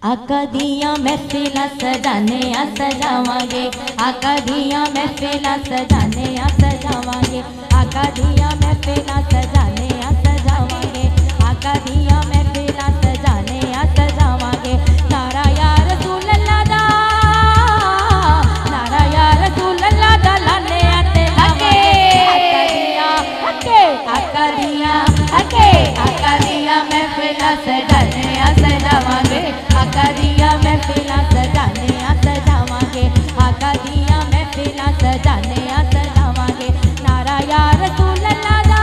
आका दियां महफिलां सजाने आ सजावांगे, आका दियां महफिलां सजाने आ सजावांगे, आका दियां महफिलां सजाने आ सजावांगे, आका दियां महफिलां सजाने आ सजावांगे। नारा या रसूल अल्लाह दा, नारा या रसूल अल्लाह दा लाने आते लावांगे। आका दियां महफिलां सजाने आ सजावांगे, आका दियां महफिलां सजाने आ सजावांगे, आका दियां महफिलां सजाने आ सजावांगे। नारा या रसूल अल्लाह दा,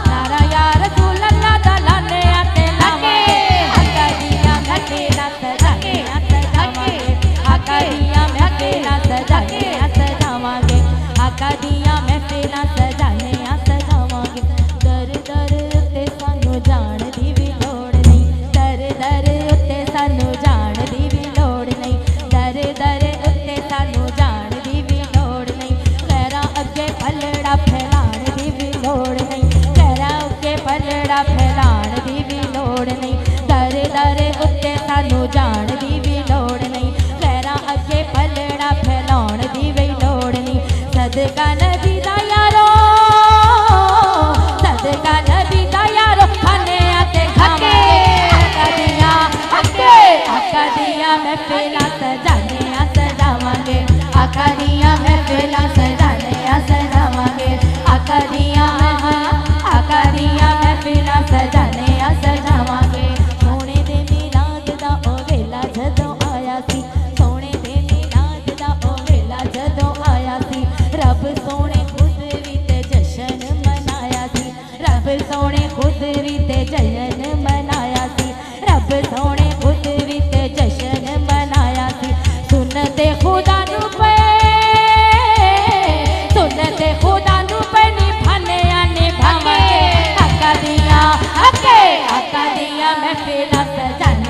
नारा या रसूल अल्लाह दा लाने आते लावांगे। आका दियां महफिलां सजाने आ सजावांगे, आका दियां महफिलां सजाने आ सजावांगे, आका दियां महफिलां सजाने आ सजावांगे। दर दर उत्ते सानू जाण दी भी लोड़ नहीं, दर दर उत्ते सानू जाण दी भी लोड़ नहीं, दर दर उत्ते सानू जाण दी भी लोड़ नहीं। गैरां अगे पलड़ा फैलाण दी भी लोड़ नहीं, गैरां अगे पलड़ा फैलाण दी भी लोड़ नहीं, दर दर उत्ते सानू जाण दी भी लोड़ नहीं, गैरां अगे पलड़ा फैलाण दी भी लोड़ नहीं। सदका नबी दा यारो, सदका नबी दा यारो खाने आते खावांगे। आका दियां महफिलां सजाने आ सजावांगे, आका दियां महफिलां सजाने आ सजावांगे, आका दियां महफिलां सजाने आ सजावांगे। सोने दे मिलाद दा ओ वेला जदों आया सी, सोने दे मिलाद दा ओ वेला जदों आया सी, रब सोने खुद भी ते जशन मनाया सी, रब सोने खुद भी ते जशन मनाया सी, रब सोने खुद भी ते जशन मनाया सी। सुनते खुदा नू पे, सुनते खुदा नू पे निभाने निभावांगे। आका दियां महफिलां सजाने